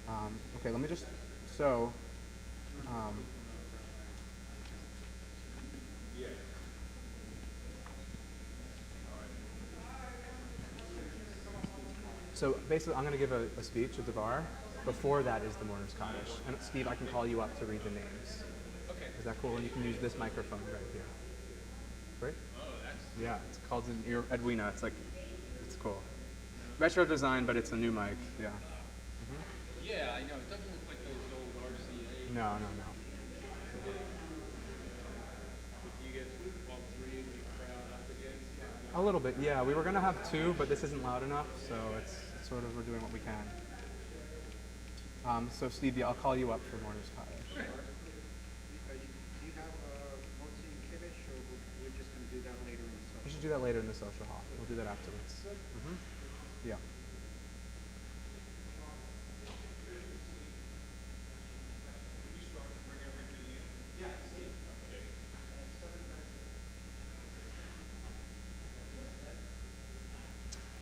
Okay, let me just, so, um, so basically I'm going to give a speech at the bar. Before that is the Mourner's Kaddish. And Steve, I can call you up to read the names. Okay. Is that cool? And you can use this microphone right here. Right? Yeah, it's called an Edwina. It's like, it's cool. Retro design, but it's a new mic. Yeah. Yeah, I know. It doesn't look like those old RCA. No, no, no. If you get all three of the crowd up against. A little bit, yeah. We were gonna have two, but this isn't loud enough, so it's sort of we're doing what we can. So Stevie, I'll call you up for Mourner's Kaddish. Do you have Motzi and Kiddush, or we're just going to do that later in the We social? should do that later in the social hall. We'll do that afterwards. Yeah.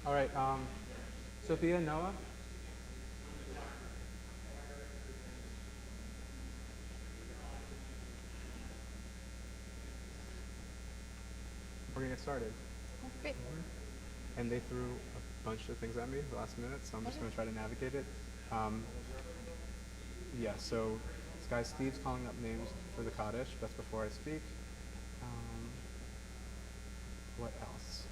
All right. Sophia, Noah. We're gonna get started. Great. And they threw a bunch of things at me the last minute, so I'm just gonna try to navigate it. Yeah. So this guy Steve's calling up names for the Kaddish. That's before I speak. What else?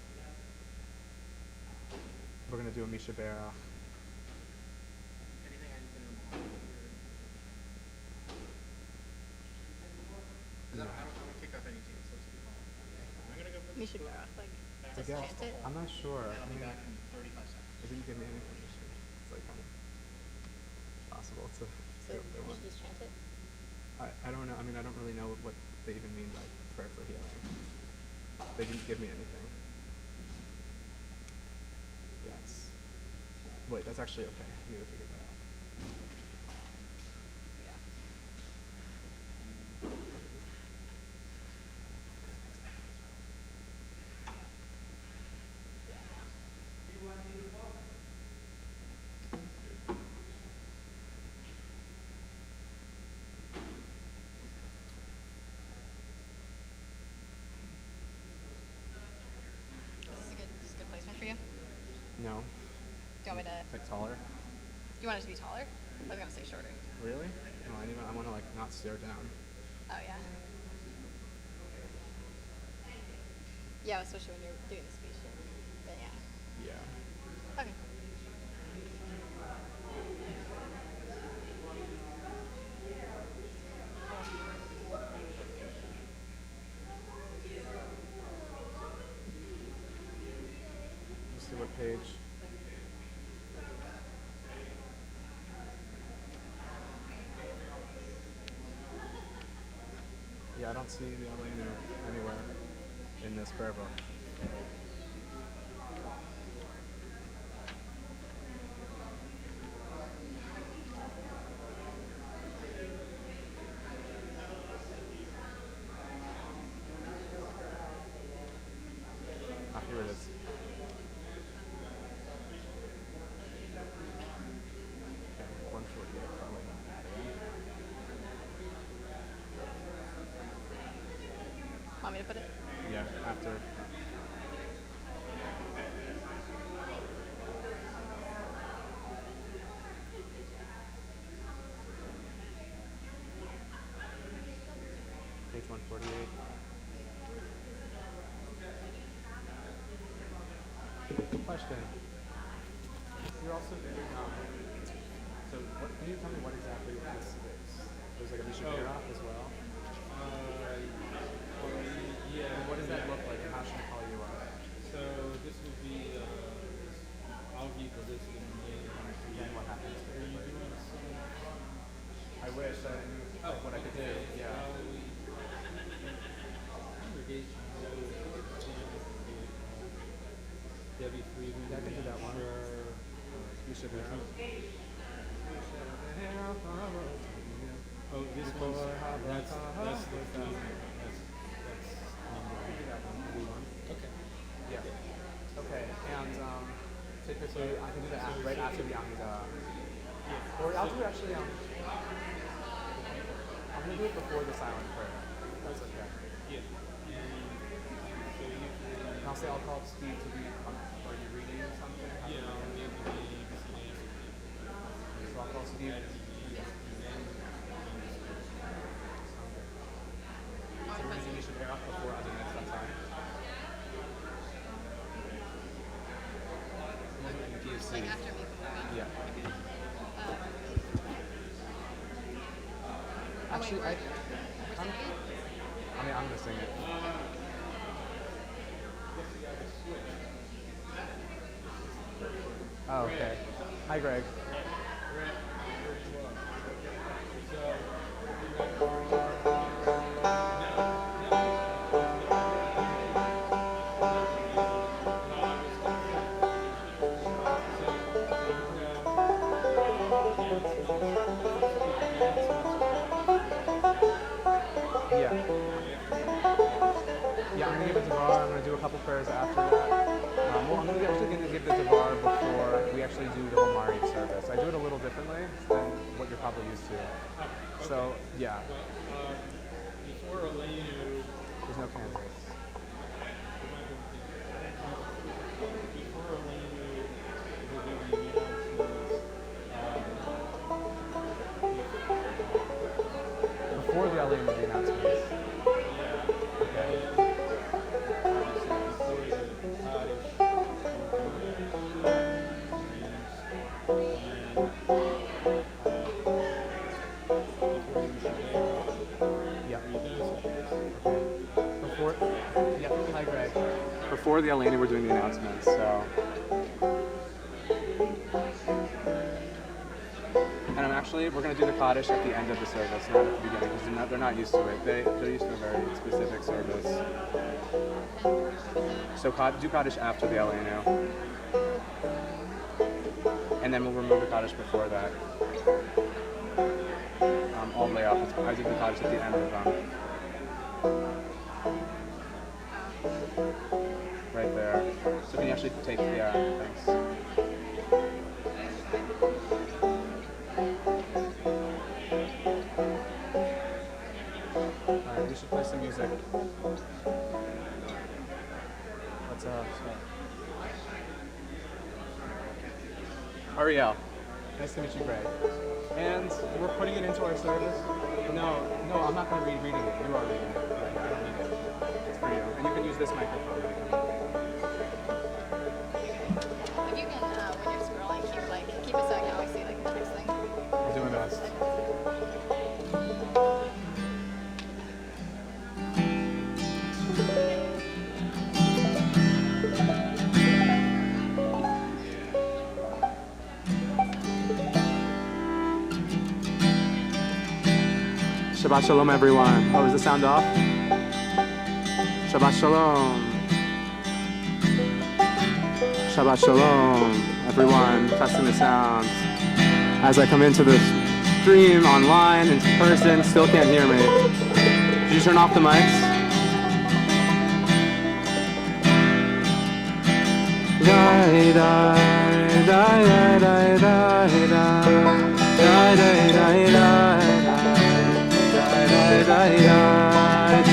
We're gonna do a Misha Berach. Anything I need to know? No. I don't want to kick off any teams. Let's be calm. I'm going to go for We should go off, like, I just guess. chant it. I'm not sure. I I'll be mean, back in 35 seconds. they didn't give me any permission. It's like kind of possible to So do what they we want. should just chant it. I don't know. I mean, I don't really know what they even mean by prayer for healing. They didn't give me anything. Yes. Wait, that's actually okay. I need to figure that out. Yeah. This is a good placement for you. No. Do you want me to? Like taller. Do you want it to be taller? I was gonna say shorter. Really? No, I want to like not stare down. Oh yeah. Yeah, especially when you're doing the speech. Then yeah. Yeah. Okay. Let's see what page. Yeah, I don't see the Elena anywhere in this prayer book. Ah, here it is. Okay, 148 probably. Want me to put it? Yeah, after. Page 148. Question. You're also doing, so what, can you tell me what exactly this is? There's like a Misha Berach as well? Yeah. And what does that look like and how should I call you up? So this would be, I'll give the list of names. Then what happens? Are you doing some? I wish I knew what I could do. Yeah. Congregation. Debbie Friedman. Yeah, I can do that one. Sure. Misha Berach. Oh, this one's, that's number. Okay. Yeah. Okay, and typically I can do that right after the Amidah. Or I'll do actually. I'm gonna do it before the silent prayer. That's okay. Yeah. So usually, And I'll say I'll call up Steve to read. Are you reading something? yeah, I'll be able to be So I'll call Steve. So you should pair up before other nights that time. Like after me. Yeah. Oh. Actually, wait, I'm gonna sing it. Oh, okay. Hi, Greg. Yeah. Yeah, I'm gonna give it to Var. I'm gonna do a couple prayers after that. Well, I'm actually gonna give it to Var before we actually do the whole Mariv service. I do it a little differently than what you're probably used to. So, yeah. Before Elenu, There's no candidates. before Elenu, we're doing the announcements. Before the LA movie announcements. Before the Eleni, we're doing the announcements, so. And we're going to do the Kaddish at the end of the service, not at the beginning, because they're not used to it. They're used to a very specific service. So do Kaddish after the Elenu. And then we'll remove the Kaddish before that. All the way up. I did the Kaddish at the end of them. Right there. So can you actually take, thanks. Alright, we should play some music. Let's Ariel. Nice to meet you, Greg. And we're putting it into our service. No, I'm not going to be reading it. You are reading it. I don't need it. It's for you. And you can use this microphone. If you can, when you're scrolling, keep it so I can always see the next thing. We're doing our best. Shabbat Shalom, everyone. Oh, is the sound off? Shabbat Shalom. Shabbat Shalom, everyone. Testing the sound. As I come into the stream online, in person, still can't hear me. Did you turn off the mics?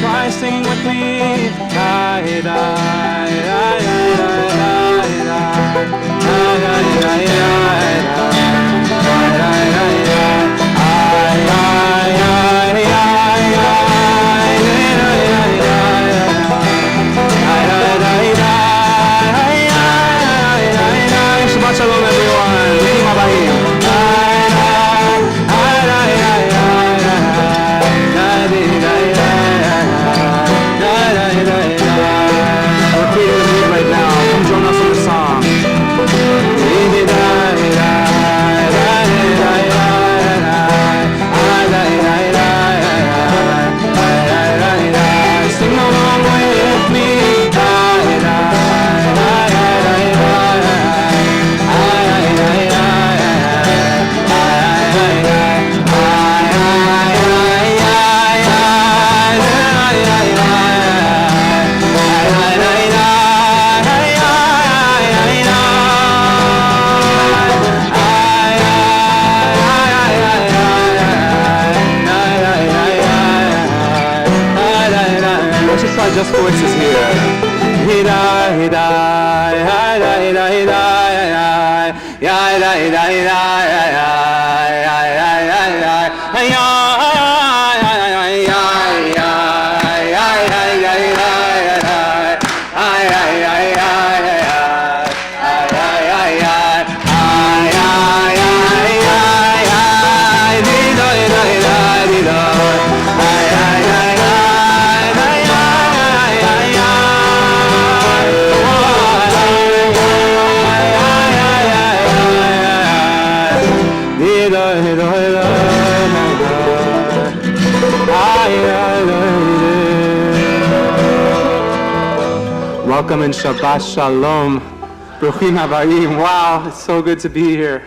Try singing with me. Shabbat Shalom, everyone. Bruchim habayim. We're creating a mood right now. Come join us on the song. just voices here. Hida, hida, hida, hida, hida, hida, hida, Welcome and Shabbat Shalom. Bruchim Habayim. Wow, it's so good to be here.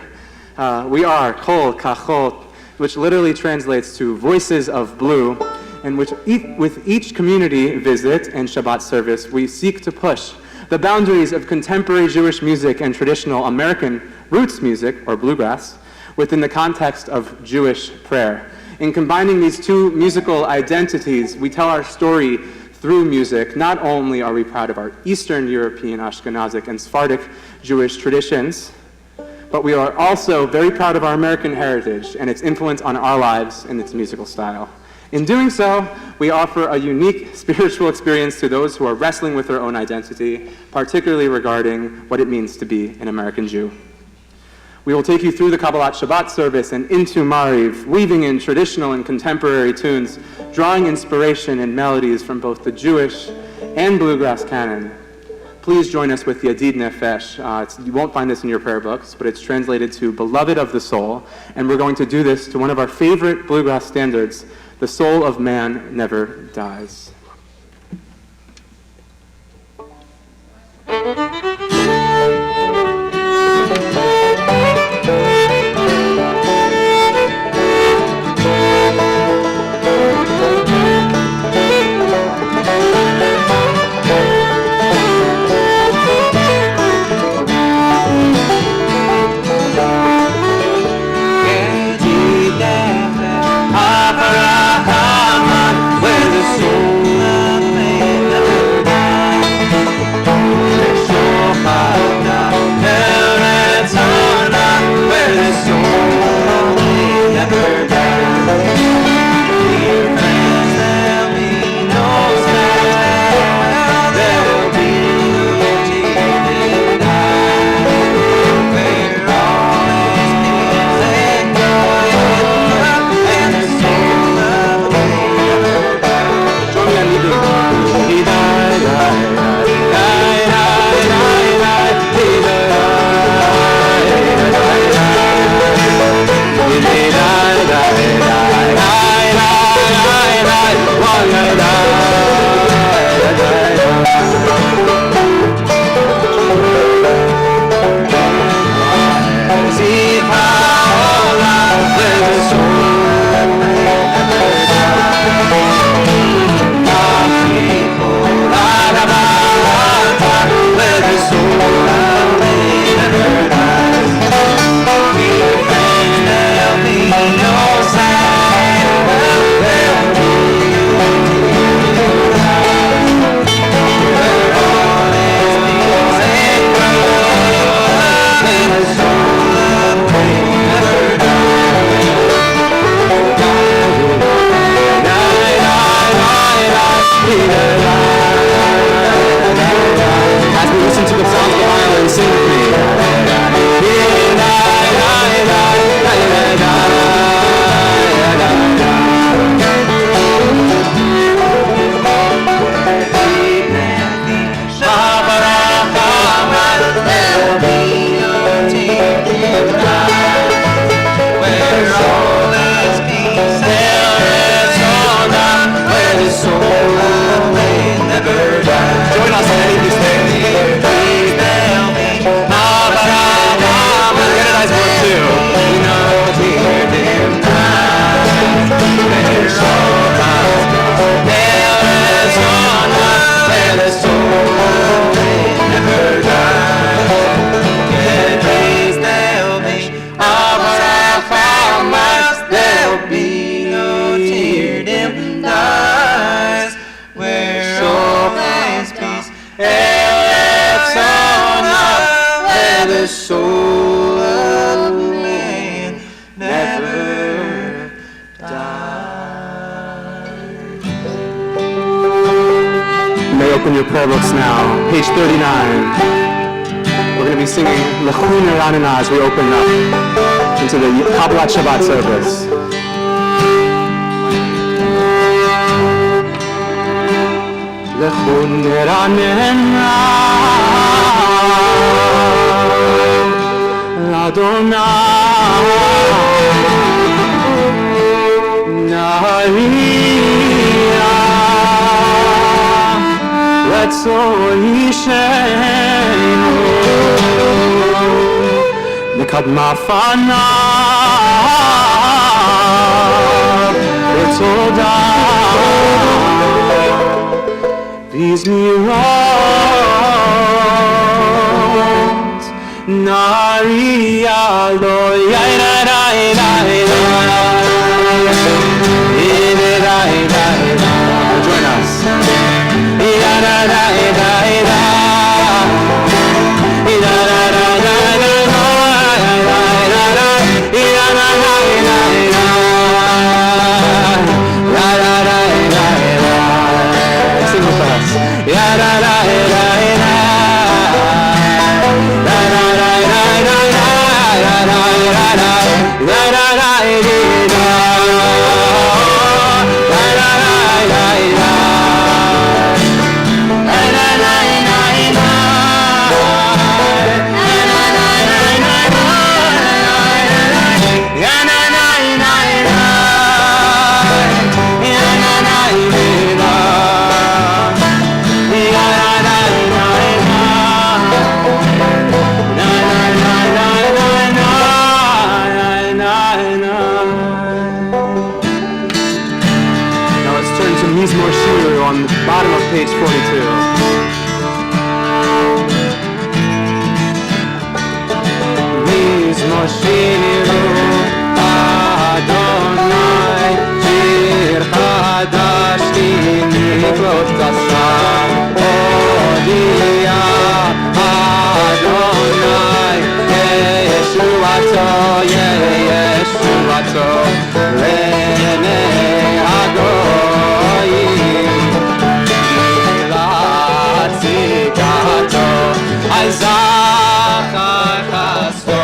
We are Kol Kahol, which literally translates to Voices of Blue, and which with each community visit and Shabbat service, we seek to push the boundaries of contemporary Jewish music and traditional American roots music, or bluegrass, within the context of Jewish prayer. In combining these two musical identities, we tell our story through music. Not only are we proud of our Eastern European, Ashkenazic, and Sephardic Jewish traditions, but we are also very proud of our American heritage and its influence on our lives and its musical style. In doing so, we offer a unique spiritual experience to those who are wrestling with their own identity, particularly regarding what it means to be an American Jew. We will take you through the Kabbalat Shabbat service and into Mariv, weaving in traditional and contemporary tunes, drawing inspiration and melodies from both the Jewish and bluegrass canon. Please join us with Yadid Nefesh. You won't find this in your prayer books, but it's translated to Beloved of the Soul, and we're going to do this to one of our favorite bluegrass standards, The Soul of Man Never Dies. Where the soul of man never dies. open your prayer books now. Page 39. We're going to be singing L'chun Eranana as we open up into the Kabbalat Shabbat service. L'chun Eranana Adonai Nariya Letzorishenu Nekadma Fanav Letzodai Vizmirot Nariya Lo join us. Sing with us. On the bottom of page 42. Mizmor shiru Adonai Shir chadash niklot kasam Odia Adonai Yeshuato Yeshuato Lenei Hagoyim Zachar Chasto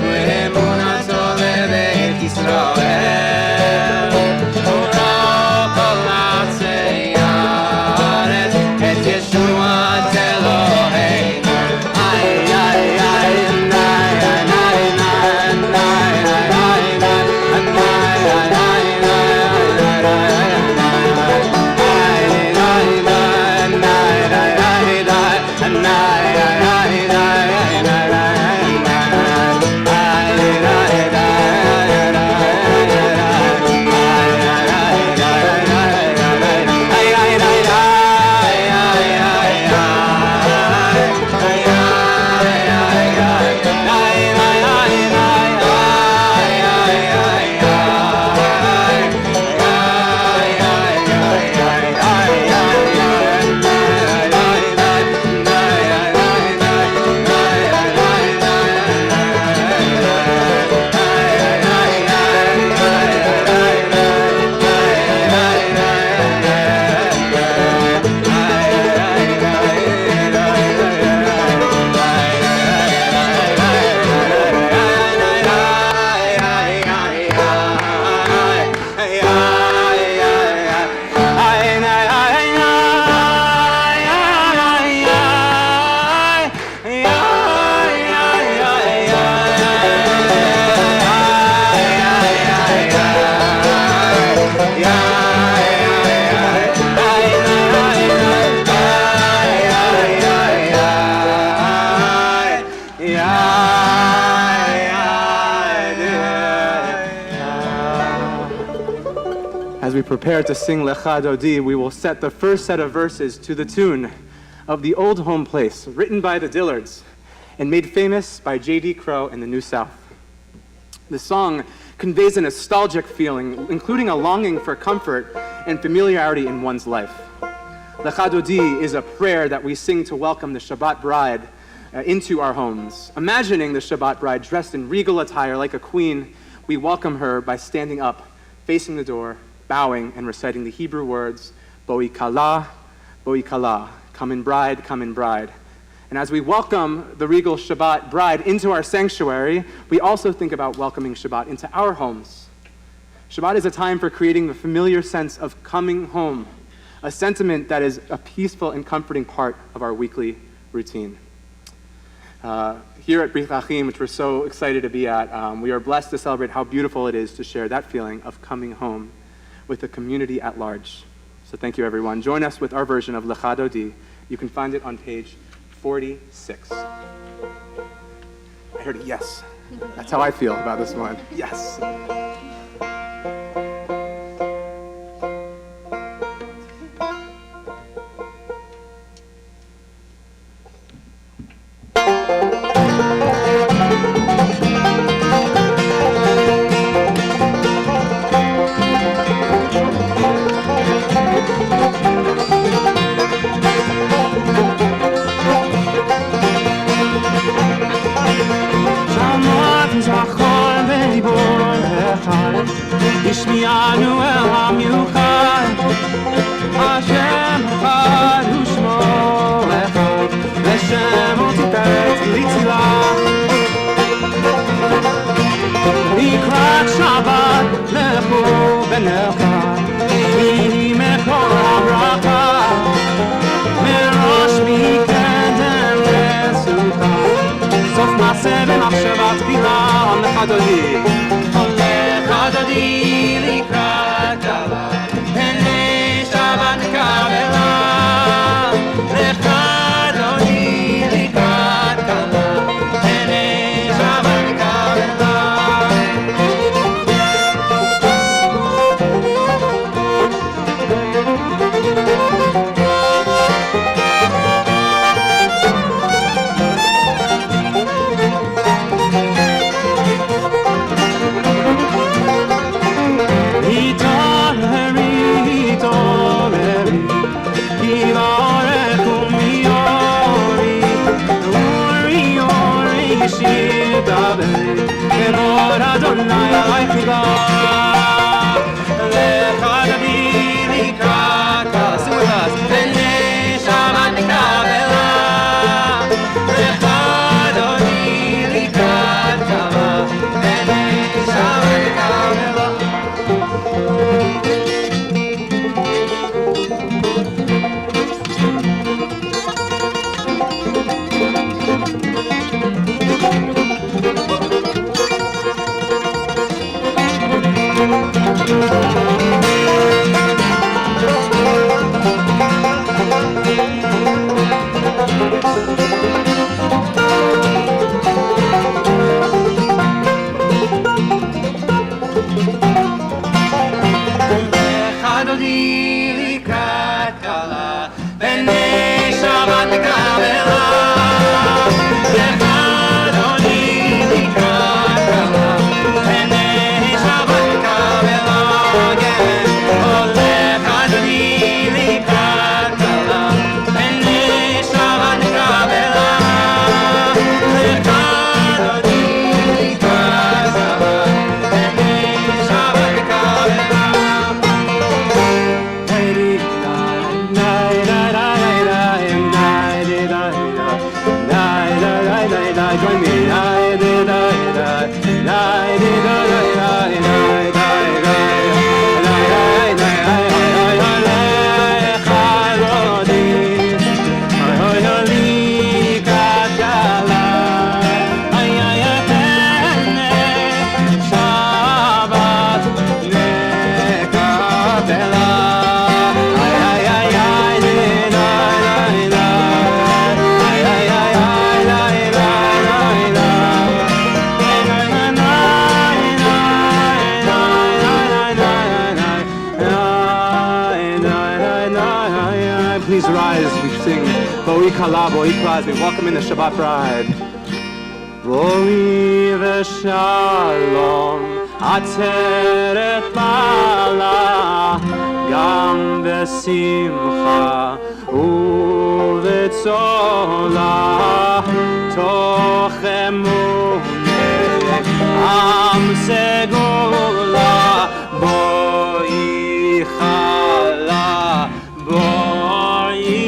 Ve'emunato leBeit Yisrael Uro kol natzei haaretz Et Yeshuat Eloheinu Ay, ay, ay, nay, nay, nay, nay, nay, nay, As we prepare to sing Lecha Dodi, we will set the first set of verses to the tune of The Old Home Place, written by the Dillards and made famous by J.D. Crowe in the New South. The song conveys a nostalgic feeling, including a longing for comfort and familiarity in one's life. Lecha Dodi is a prayer that we sing to welcome the Shabbat bride into our homes. Imagining the Shabbat bride dressed in regal attire like a queen, we welcome her by standing up, facing the door, bowing, and reciting the Hebrew words, Boi Kala, Boi Kala, come in bride, come in bride. And as we welcome the regal Shabbat bride into our sanctuary, we also think about welcoming Shabbat into our homes. Shabbat is a time for creating the familiar sense of coming home, a sentiment that is a peaceful and comforting part of our weekly routine. Here at Brit Achim, which we're so excited to be at, we are blessed to celebrate how beautiful it is to share that feeling of coming home with the community at large. So thank you, everyone. Join us with our version of Lecha Dodi. You can find it on page 46. I heard a yes. That's how I feel about this one. Yes. השמיענו אל המיוחד, השם אחד ושמו אחד, ושמו תפארת לצילה. לקראת שבת לכו ונלכה, ויהי מקור הברכה, מראש מקדם לסוכה, סוף מעשה במחשבה תפילה, לך דודי. Adodi likrat kala, pene Shabbat kavela. Lecha Adodi likrat kala, pene Shabbat kavela. Please rise as we sing Boi Kala, Boi Kala, as we welcome in the Shabbat bride. Boi v'shalom, ateret bala, gam v'simcha, u'v'tzola, toch emuneh, am segula, Boi Kala, Boi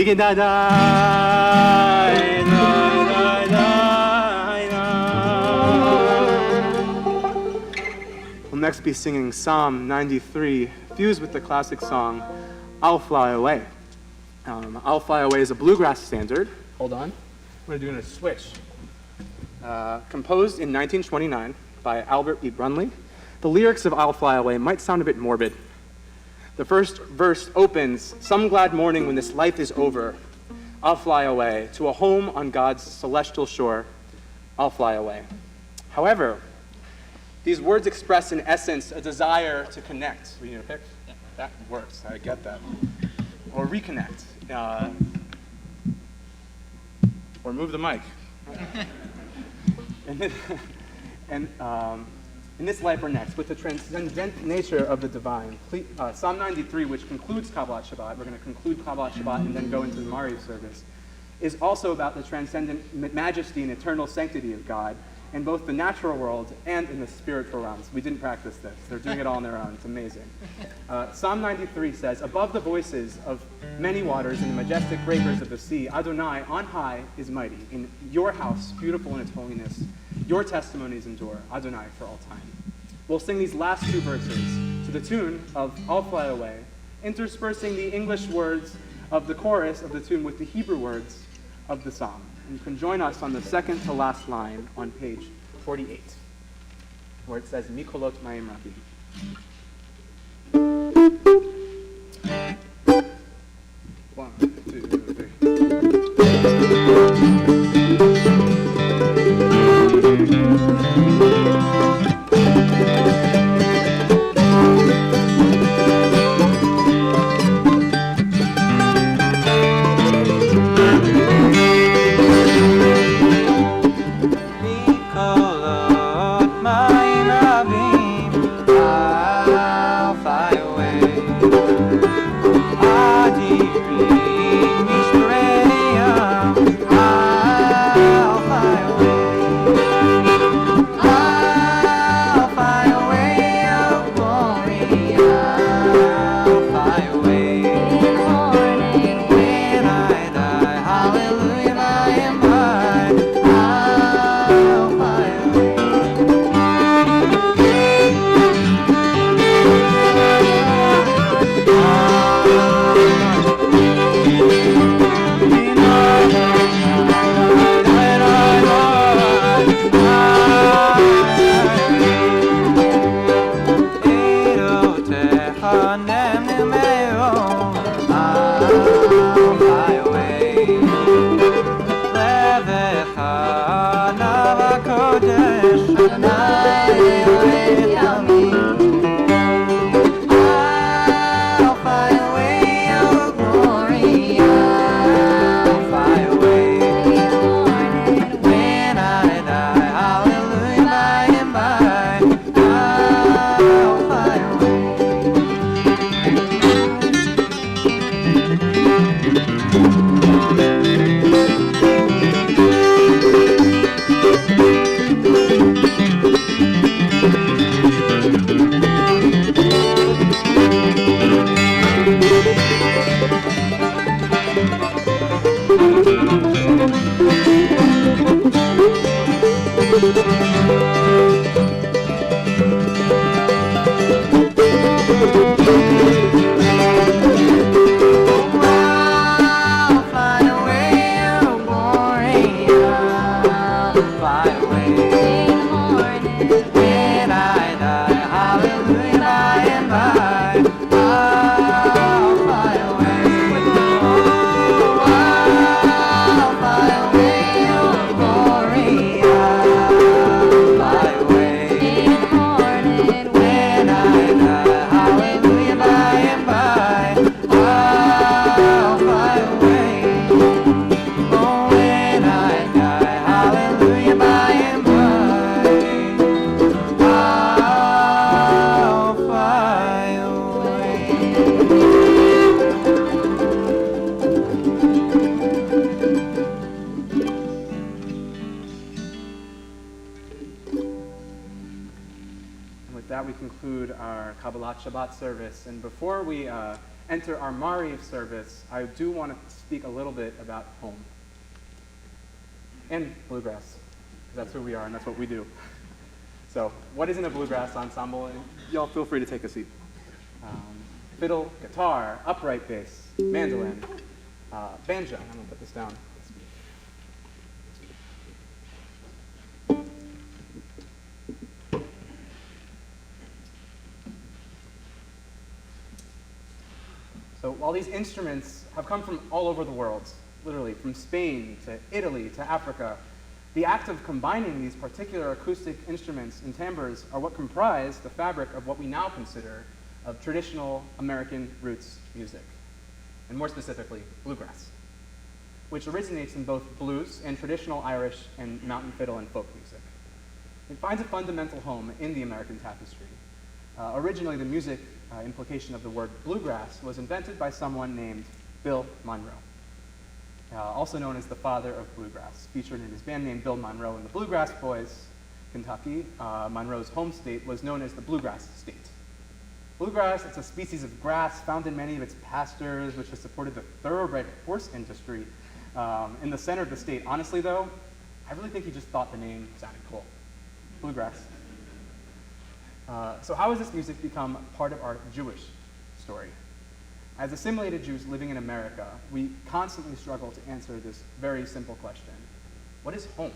Diggy da da. We'll next be singing Psalm 93, fused with the classic song I'll Fly Away. I'll Fly Away is a bluegrass standard. Hold on. We're doing a switch. Composed in 1929 by Albert E. Brunley. The lyrics of I'll Fly Away might sound a bit morbid. The first verse opens, "Some glad morning when this life is over, I'll fly away to a home on God's celestial shore. I'll fly away." However, these words express in essence a desire to connect. We need a pick? Yeah. That works, I get that. Or reconnect. Or move the mic. In this life or next, with the transcendent nature of the divine. Psalm 93, which concludes Kabbalat Shabbat, we're going to conclude Kabbalat Shabbat and then go into the Mariv service, is also about the transcendent majesty and eternal sanctity of God in both the natural world and in the spiritual realms. We didn't practice this. They're doing it all on their own. It's amazing. Psalm 93 says, "Above the voices of many waters and the majestic breakers of the sea, Adonai on high is mighty. In your house, beautiful in its holiness, your testimonies endure, Adonai, for all time." We'll sing these last two verses to the tune of I'll Fly Away, interspersing the English words of the chorus of the tune with the Hebrew words of the psalm. And you can join us on the second to last line on page 48, where it says, Mikolot Ma'im Rabim. One, two, three. Shabbat service. And before we enter our Mariv service, I do want to speak a little bit about home and bluegrass. That's who we are and that's what we do. So what isn't a bluegrass ensemble? And y'all feel free to take a seat. Fiddle, guitar, upright bass, mandolin, banjo. I'm going to put this down. So while these instruments have come from all over the world, literally from Spain to Italy to Africa, the act of combining these particular acoustic instruments and timbres are what comprise the fabric of what we now consider of traditional American roots music, and more specifically, bluegrass, which originates in both blues and traditional Irish and mountain fiddle and folk music. It finds a fundamental home in the American tapestry. Originally, the music implication of the word bluegrass was invented by someone named Bill Monroe, also known as the father of bluegrass, featured in his band name Bill Monroe and the Bluegrass Boys, Kentucky. Monroe's home state was known as the Bluegrass State. Bluegrass, it's a species of grass found in many of its pastures, which has supported the thoroughbred horse industry in the center of the state. Honestly, though, I really think he just thought the name sounded cool. Bluegrass. So how has this music become part of our Jewish story? As assimilated Jews living in America, we constantly struggle to answer this very simple question. What is home?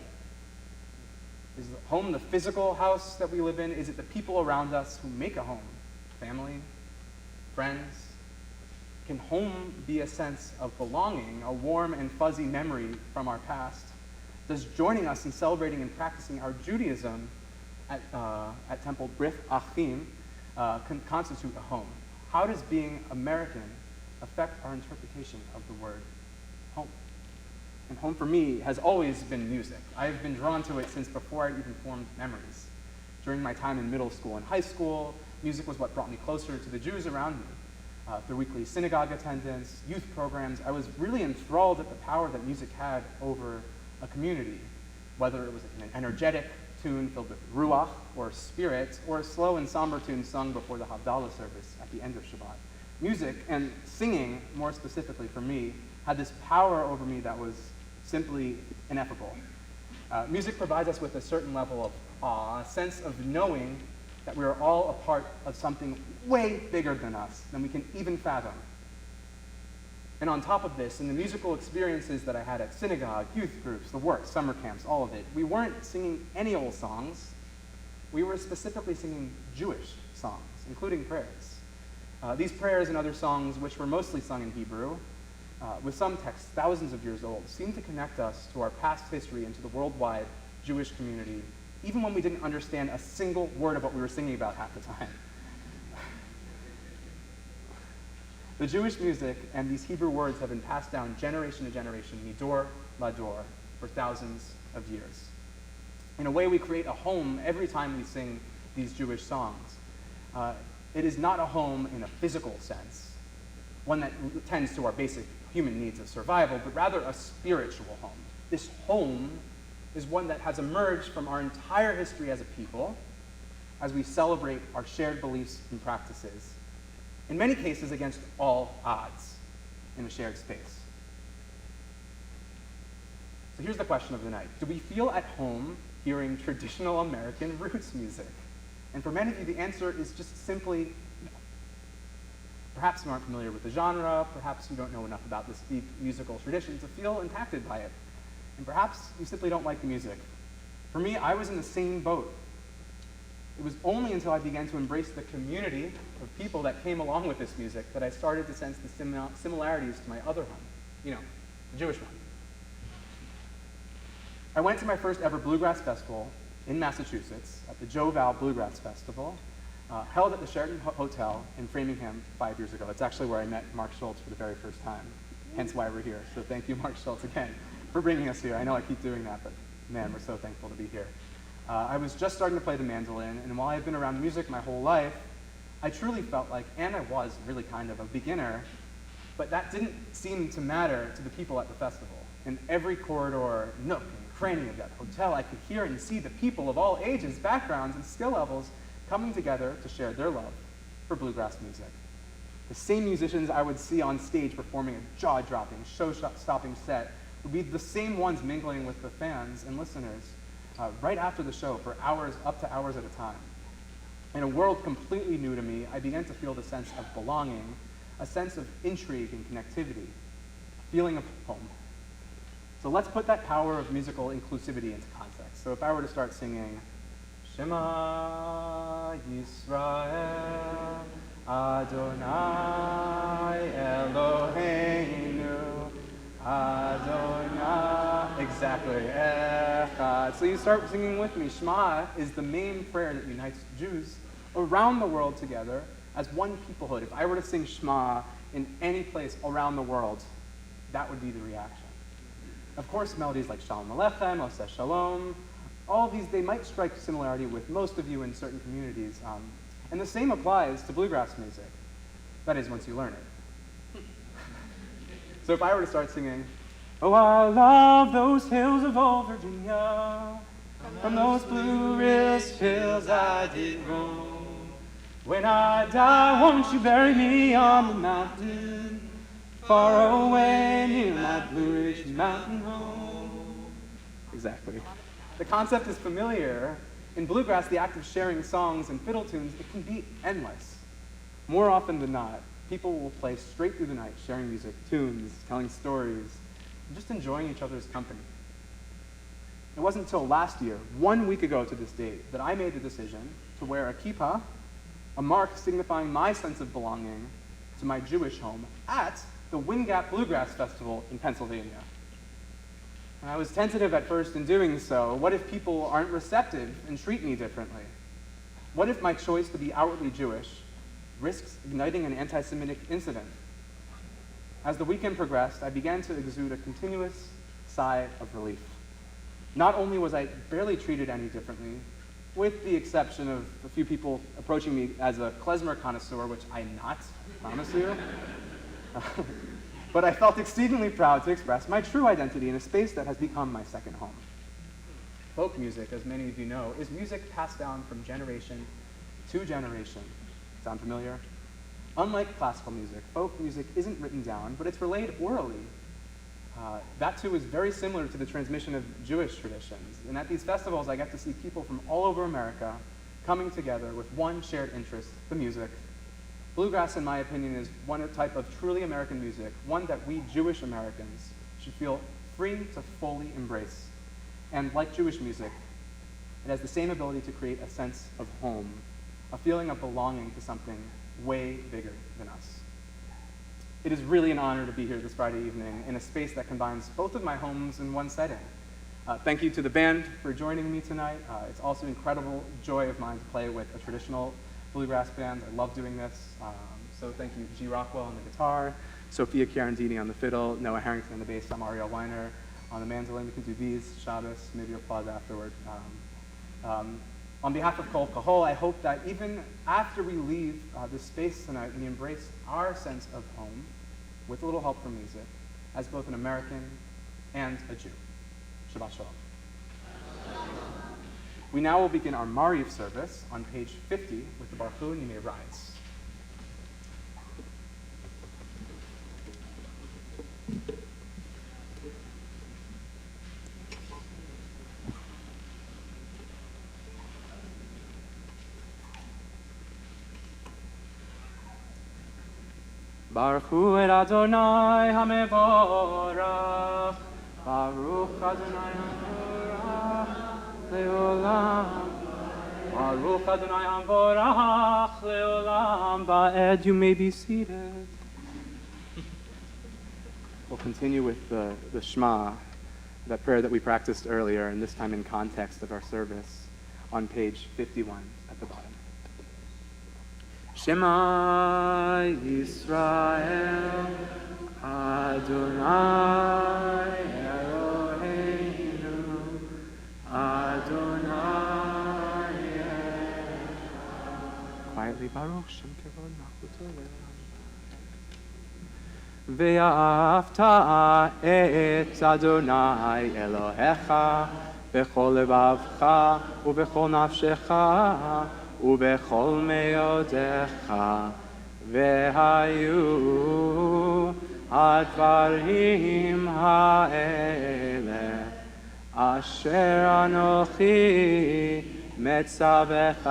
Is home the physical house that we live in? Is it the people around us who make a home? Family? Friends? Can home be a sense of belonging, a warm and fuzzy memory from our past? Does joining us in celebrating and practicing our Judaism at Temple Brith Achim constitute a home? How does being American affect our interpretation of the word home? And home for me has always been music. I've been drawn to it since before I even formed memories. During my time in middle school and high school, music was what brought me closer to the Jews around me. Through weekly synagogue attendance, youth programs, I was really enthralled at the power that music had over a community, whether it was an energetic tune filled with ruach, or spirit, or a slow and somber tune sung before the Havdalah service at the end of Shabbat. Music, and singing more specifically for me, had this power over me that was simply ineffable. Music provides us with a certain level of awe, a sense of knowing that we are all a part of something way bigger than us, than we can even fathom. And on top of this, in the musical experiences that I had at synagogue, youth groups, the work, summer camps, all of it, we weren't singing any old songs. We were specifically singing Jewish songs, including prayers. These prayers and other songs, which were mostly sung in Hebrew, with some texts thousands of years old, seem to connect us to our past history and to the worldwide Jewish community, even when we didn't understand a single word of what we were singing about half the time. The Jewish music and these Hebrew words have been passed down generation to generation, midor lador, for thousands of years. In a way, we create a home every time we sing these Jewish songs. It is not a home in a physical sense, one that tends to our basic human needs of survival, but rather a spiritual home. This home is one that has emerged from our entire history as a people as we celebrate our shared beliefs and practices, in many cases against all odds in a shared space. So here's the question of the night. Do we feel at home hearing traditional American roots music? And for many of you, the answer is just simply no. Perhaps you aren't familiar with the genre, perhaps you don't know enough about this deep musical tradition to feel impacted by it, and perhaps you simply don't like the music. For me, I was in the same boat. It was only until I began to embrace the community of people that came along with this music that I started to sense the similarities to my other home, the Jewish one. I went to my first ever Bluegrass Festival in Massachusetts at the Joe Val Bluegrass Festival, held at the Sheraton Hotel in Framingham 5 years ago. It's actually where I met Mark Schultz for the very first time, hence why we're here. So thank you, Mark Schultz, again, for bringing us here. I know I keep doing that, but man, we're so thankful to be here. I was just starting to play the mandolin, and while I've been around music my whole life, I truly felt like, and I was really kind of a beginner, but that didn't seem to matter to the people at the festival. In every corridor, nook, and cranny of that hotel, I could hear and see the people of all ages, backgrounds, and skill levels coming together to share their love for bluegrass music. The same musicians I would see on stage performing a jaw-dropping, show-stopping set would be the same ones mingling with the fans and listeners right after the show for hours, up to hours at a time. In a world completely new to me, I began to feel the sense of belonging, a sense of intrigue and connectivity, a feeling of home. So let's put that power of musical inclusivity into context. So if I were to start singing, Shema Yisrael, Adonai Eloheinu, Adonai, exactly, Echad. So you start singing with me. Shema is the main prayer that unites Jews around the world together as one peoplehood. If I were to sing Shema in any place around the world, that would be the reaction. Of course, melodies like Shalom Aleichem, Oseh Shalom, all of these, they might strike similarity with most of you in certain communities. And the same applies to bluegrass music. That is, once you learn it. So if I were to start singing, oh, I love those hills of old Virginia, from those blue ridged hills I did roam. When I die, won't you bury me on the mountain, far away near my Blue Ridge Mountain home? Exactly. The concept is familiar. In bluegrass, the act of sharing songs and fiddle tunes, it can be endless. More often than not, people will play straight through the night, sharing music, tunes, telling stories, and just enjoying each other's company. It wasn't until last year, 1 week ago to this date, that I made the decision to wear a kippah, a mark signifying my sense of belonging to my Jewish home, at the Wind Gap Bluegrass Festival in Pennsylvania. And I was tentative at first in doing so. What if people aren't receptive and treat me differently? What if my choice to be outwardly Jewish risks igniting an anti-Semitic incident? As the weekend progressed, I began to exude a continuous sigh of relief. Not only was I barely treated any differently, with the exception of a few people approaching me as a klezmer connoisseur, which I'm not, I promise you, but I felt exceedingly proud to express my true identity in a space that has become my second home. Folk music, as many of you know, is music passed down from generation to generation. Sound familiar? Unlike classical music, folk music isn't written down, but it's relayed orally. That too is very similar to the transmission of Jewish traditions. And at these festivals, I get to see people from all over America coming together with one shared interest, the music. Bluegrass, in my opinion, is one type of truly American music, one that we Jewish Americans should feel free to fully embrace. And like Jewish music, it has the same ability to create a sense of home, a feeling of belonging to something way bigger than us. It is really an honor to be here this Friday evening in a space that combines both of my homes in one setting. Thank you to the band for joining me tonight. It's also an incredible joy of mine to play with a traditional bluegrass band. I love doing this. So thank you, G. Rockwell on the guitar, Sophia Chiarandini on the fiddle, Noah Harrington on the bass, I'm Ariel Weiner on the mandolin. We can do these, Shabbos, maybe applause afterward. On behalf of Kol Kahol, I hope that even after we leave this space tonight, we embrace our sense of home with a little help from music as both an American and a Jew. Shabbat Shalom. We now will begin our Mariv service on page 50 with the Baruch Hu, and you may rise. Baruch Hu et Adonai HaMevorach, Baruch Adonai HaMevorach Leolam, Baruch Adonai HaMevorach Leolam Ba'ed. You may be seated. We'll continue with the Shema, that prayer that we practiced earlier, and this time in context of our service, on page 51 at the bottom. Shema Yisrael, Adonai Eloheinu, Adonai Echad. Quietly, Baruch Shem Kevod Malchuto Le'olam. Ve'afta et Adonai Elohecha bechol levavcha u'bechol nafshecha ובכל מאודיך והיו הדברים האלה אשר אנוכי מצווך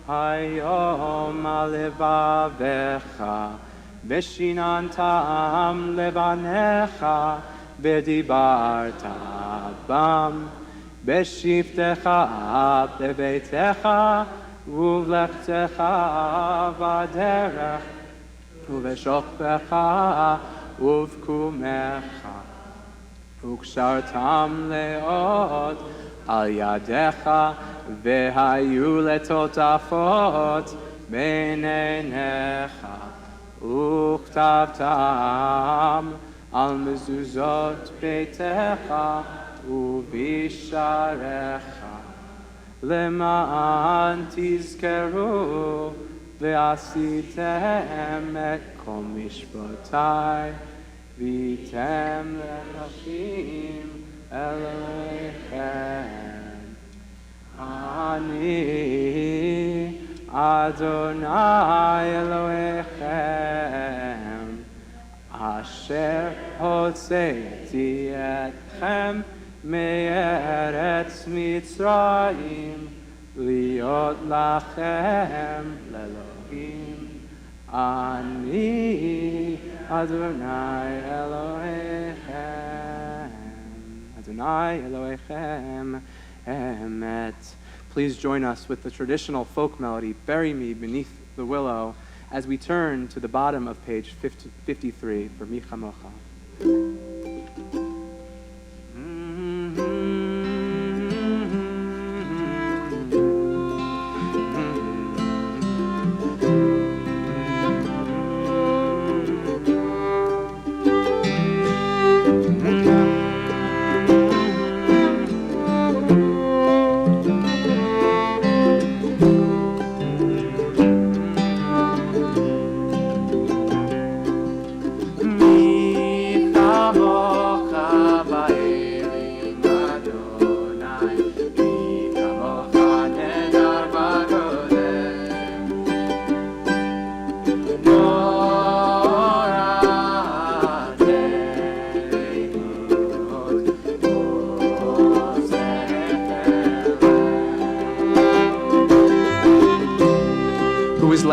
היום על לבבך ושיננתם לבניך ודיברת בם בשבתך בביתך ובלכתך בדרך ובשוכבך ובקומך וקשרתם לאות על ידיך והיו לטוטפות בין עיניך וכתבתם על מזוזות ביתך ובשעריך למען תזכרו ועשיתם את כל משפטי והייתם להשם אלוהיכם. אני אדוני אלוהיכם אשר הוצאתי אתכם מארץ מצרים להיות לכם לאלוהים. אני אדוני אלוהיכם, אדוני אלוהיכם emet. Please join us with the traditional folk melody, Bury Me Beneath the Willow, as we turn to the bottom of page 53 for Mi Chamocha.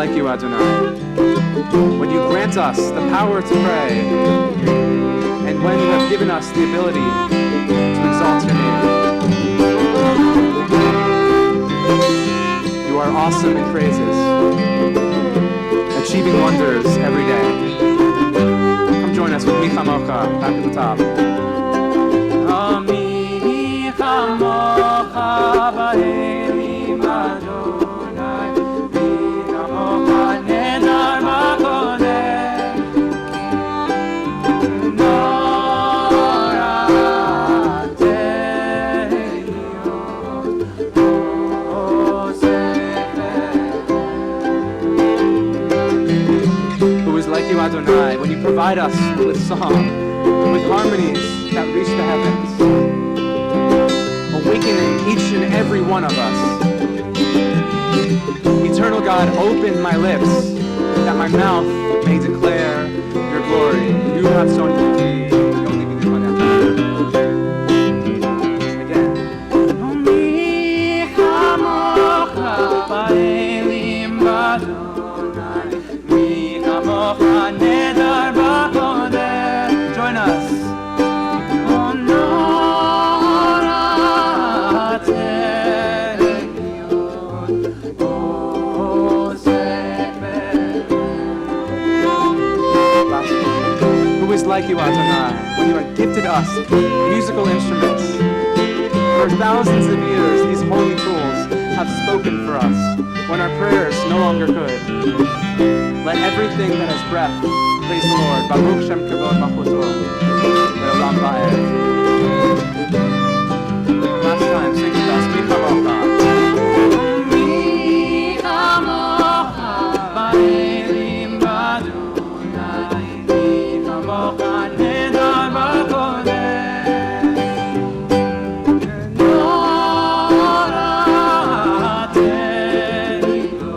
Like you, Adonai, when you grant us the power to pray, and when you have given us the ability to exalt your name. You are awesome in praises, achieving wonders every day. Come join us with Mi Chamocha back at the top. Mi Chamocha ba'elim Adonai. Adonai, when you provide us with song, with harmonies that reach the heavens, awakening each and every one of us. Eternal God, open my lips, that my mouth may declare your glory. You have shown me. Join us. Who is like you, Adonai, when you have gifted us musical instruments? For thousands of years, these holy tools have spoken for us when our prayers no longer could. Let everything that has breath praise the Lord. Baruch Shem Kavod Machuto. Le'olam va'ed. Last time, sing with us. Mi Chamocha. Mi Chamocha ba'elim Adonai. Mi Chamocha nedar b'kodesh. Norateni lo.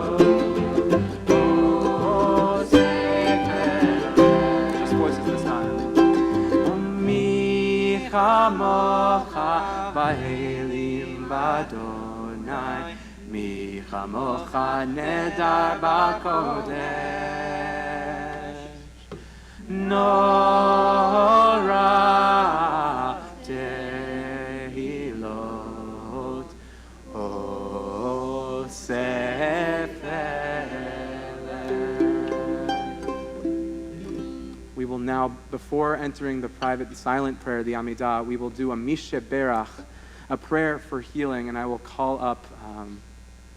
kamocha ba'elim b'Adonai, mi chamocha nedar b'kodesh. Nora tehilot We will now, before entering the private silent prayer, the Amidah, we will do a Mishe Berach, a prayer for healing, and I will call up,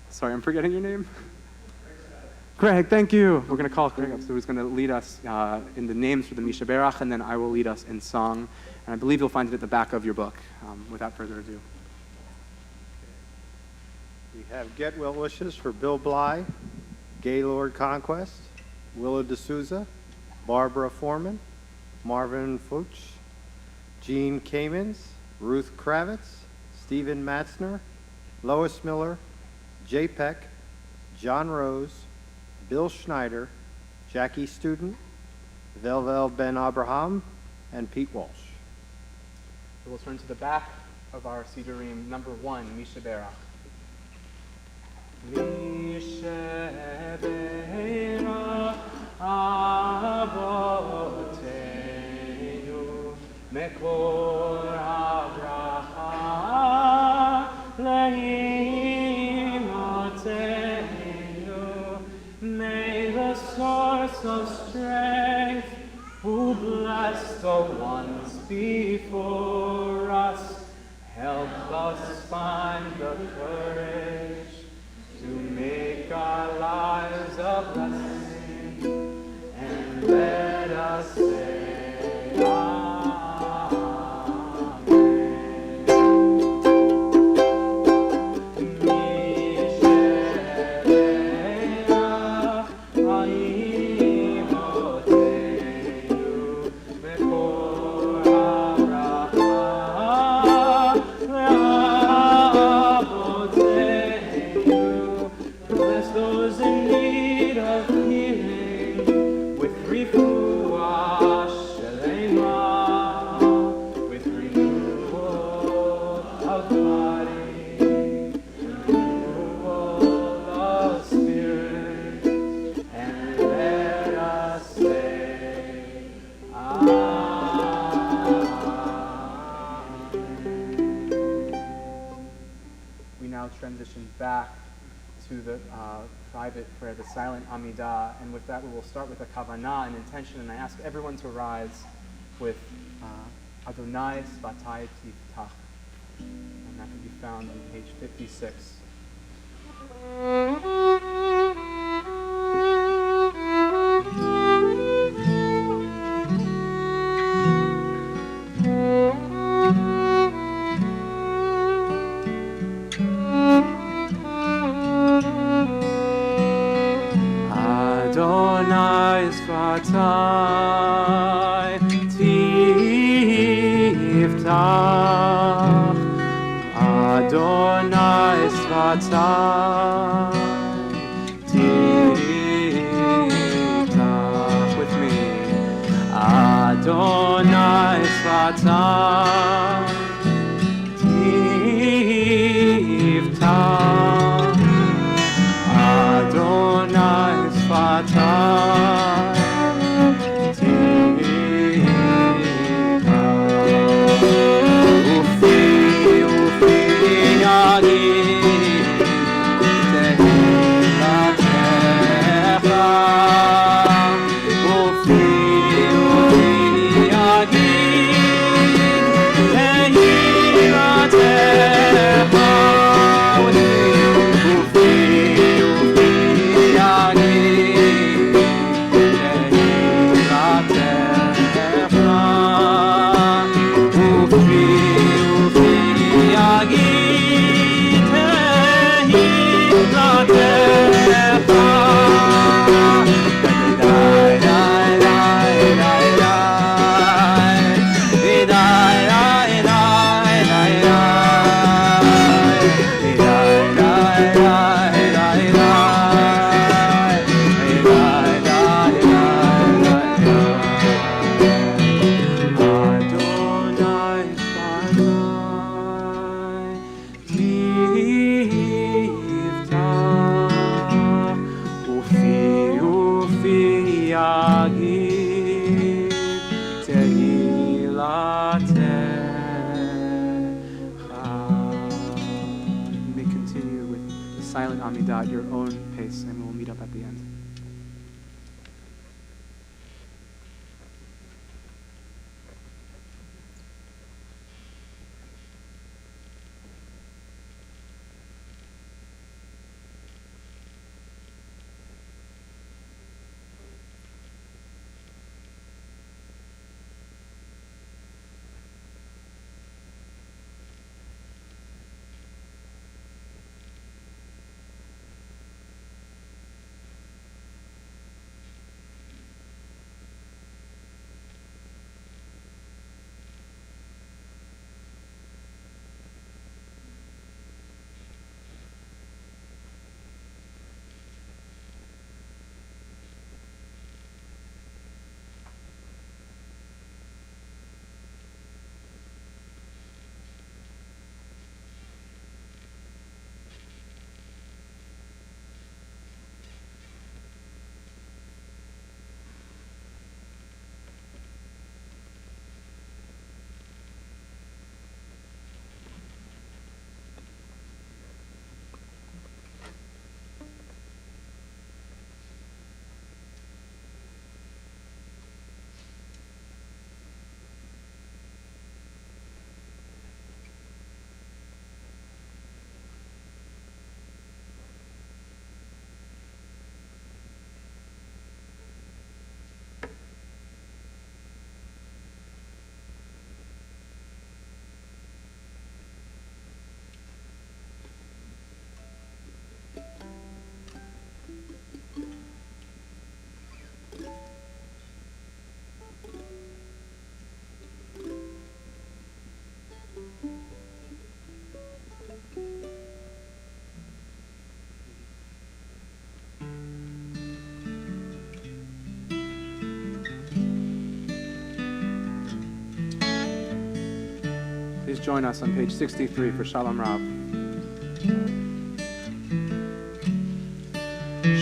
sorry, I'm forgetting your name? Greg, thank you. We're going to call Greg up, so he's going to lead us in the names for the Mishe Berach, and then I will lead us in song. And I believe you'll find it at the back of your book. Without further ado. We have get well wishes for Bill Bly, Gaylord Conquest, Willa D'Souza, Barbara Foreman, Marvin Fuchs, Jean Kamens, Ruth Kravitz, Stephen Matzner, Lois Miller, Jay Peck, John Rose, Bill Schneider, Jackie Student, Velvel Ben Abraham, and Pete Walsh. We will turn to the back of our Sidurim, number 1, Mishe Berach. Mishe Berach Avoteinu Mekor HaBracha Le'imoteinu. May the source of strength, who blessed the ones before us, help us find the courage to make our lives a blessing, and let us say Amen. Misheach ha'imoteinu mekor ha'bracha le'avoteinu. Bless those in need of healing with refuah shelema, with renewal of body, renewal of spirit, and let us say Amen. We now transition back to the private prayer, the silent Amidah, and with that we will start with a kavanah, an intention, and I ask everyone to rise with Adonai Svatai Tiftach, and that can be found on page 56. Adonai Svatai Tiftach, Adonai Svatai Tiftach, with me. Adonai Svatai Tiftach, Adonai Svatai Tiftach. Ufi yagid tehilatecha, Ufi yagid tehilatecha. your own pace, and we'll meet up at the end. Please join us on page 63 for Shalom Rav.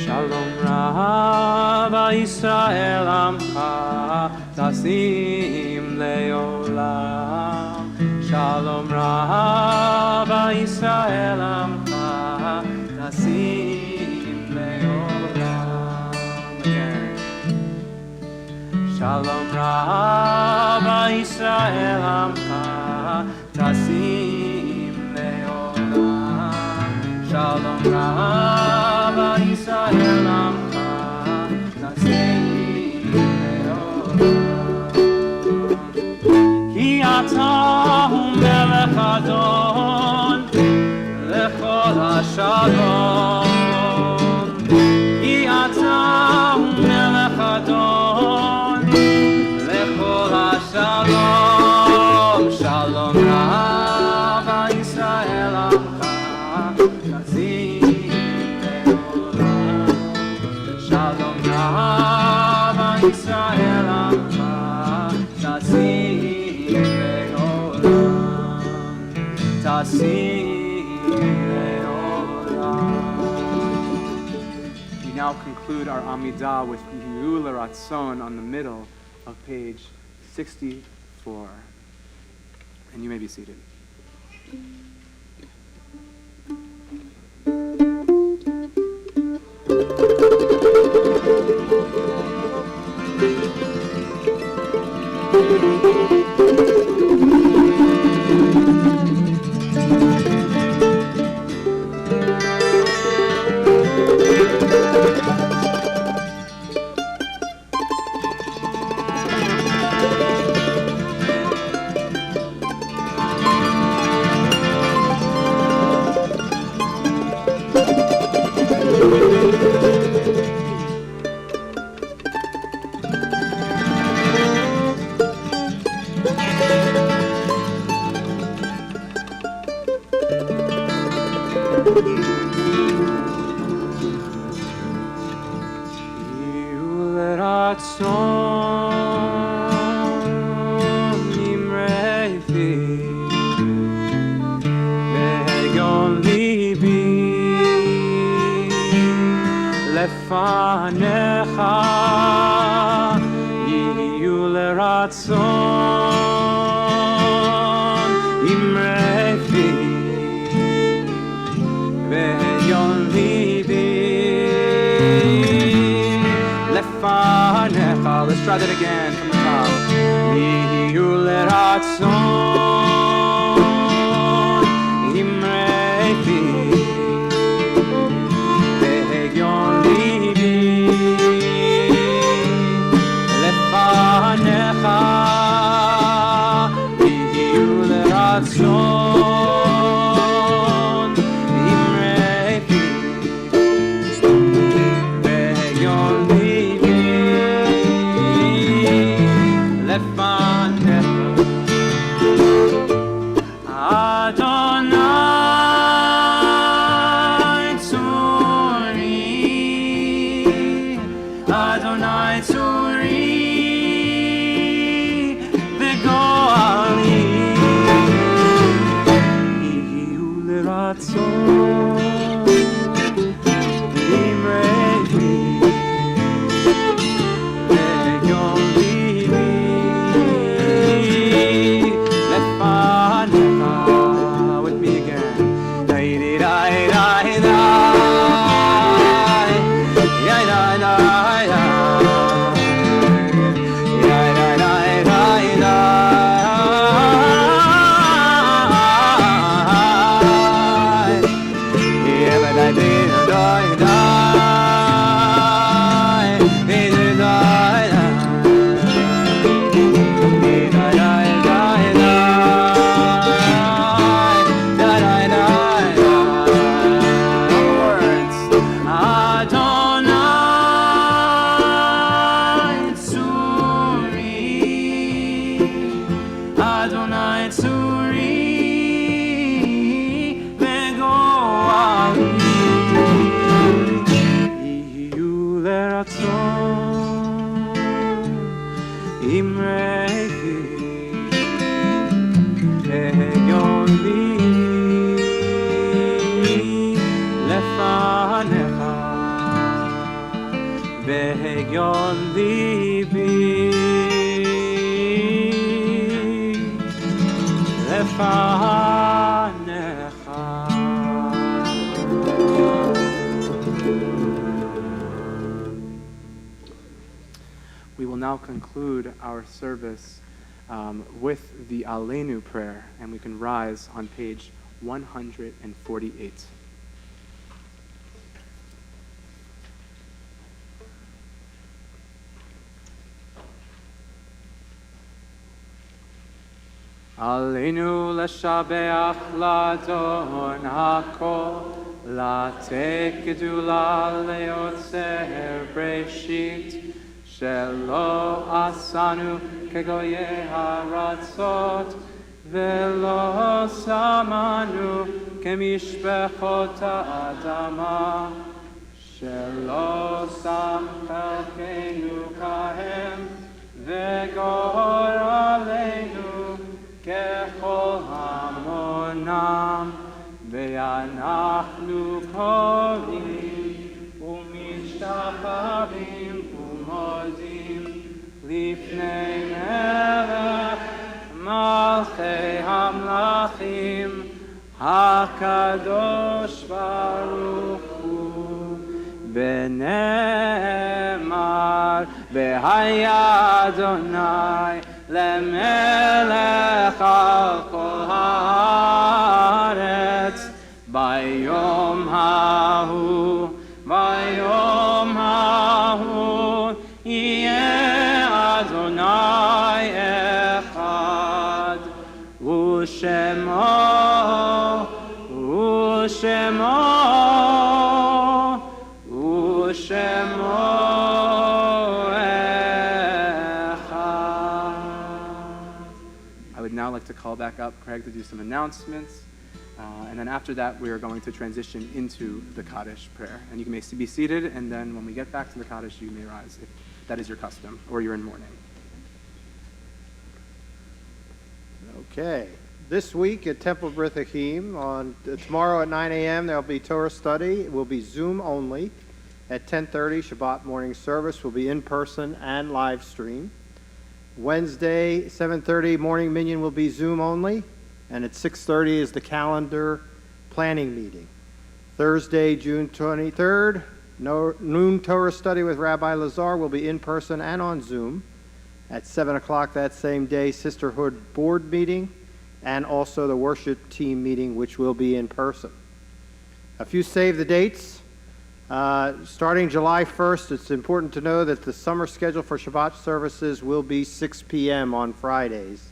Shalom Rav Yisrael Amcha Tasim Leolam. Shalom Rav Yisrael Amcha Tasim Leolam. Again. Shalom Rav Yisrael Amcha Tasim Leolam. Shalom Rav Yisrael Amcha Tasim Leolam. Ki ata hu melech adon lechol hashalom. Ki ata hu melech adon lechol hashalom. Shalom Rav Yisrael Amcha Tasim Leolam. Shalom Rav Yisrael Amcha Tasim Leolam. Tasim Leolam. We now conclude our Amidah with Yihu L'Ratzon on the middle of page 64. And you may be seated. Lefanecha yiyu leratzon imrefi ve'yon libi try that again from the top. Yiyu leratzon imrefi ve'hegyon libi lefanecha. Yiyu leratzon imrefi ve'hegyon libi lefanecha. Adonai Tzuri, Adonai Tzuri, Begoali, Yiyu leratzon, Imrefi, Begon libi, lefanecha. With me again. Adonai Tzuri, Adonai Tzuri, Begoali, Yiyu leratzon, Imrefi, Ve'hegyon libi, lefanecha. Behegyon libi lefanecha. We will now conclude our service with the Aleinu prayer, and we can rise on page 148. Aleinu l'shabeach l'adon hakol, לתת גדולה ליוצר בראשית, שלא עשנו כגויי הארצות, ולא שמנו כמשפחות האדמה, שלא שם חלקנו כהם, וגור עלינו ככל המונם, ואנחנו קוראים ומשתחווים ומודים לפני מלך מלכי המלכים הקדוש ברוך הוא, ונאמר והיה אדוני למלך על כל הארץ ביום ההוא, ביום ההוא יהיה אדוני אחד, ושמו I would now like to call back up Craig to do some announcements, and then after that we are going to transition into the Kaddish prayer. And you may be seated, and then when we get back to the Kaddish you may rise if that is your custom or you're in mourning. Okay. This week at Temple B'rith Hakeem, tomorrow at 9 a.m. there'll be Torah study. It will be Zoom only. At 10:30, Shabbat morning service will be in person and live stream. Wednesday, 7:30, morning minyan will be Zoom only. And at 6:30 is the calendar planning meeting. Thursday, June 23rd, noon Torah study with Rabbi Lazar will be in person and on Zoom. At 7 o'clock that same day, Sisterhood Board meeting, and also the worship team meeting, which will be in person. A few save the dates. Starting July 1st, it's important to know that the summer schedule for Shabbat services will be 6 p.m. on Fridays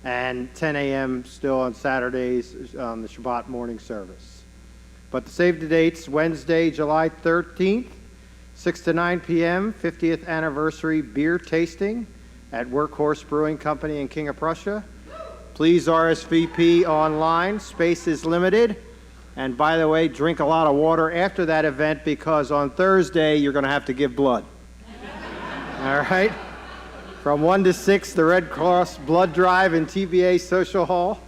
and 10 a.m. still on Saturdays on the Shabbat morning service. But the save the dates, Wednesday, July 13th, 6 to 9 p.m., 50th anniversary beer tasting at Workhorse Brewing Company in King of Prussia. Please RSVP online. Space is limited. And by the way, drink a lot of water after that event, because on Thursday you're going to have to give blood. All right? From 1 to 6, the Red Cross Blood Drive in TBA Social Hall.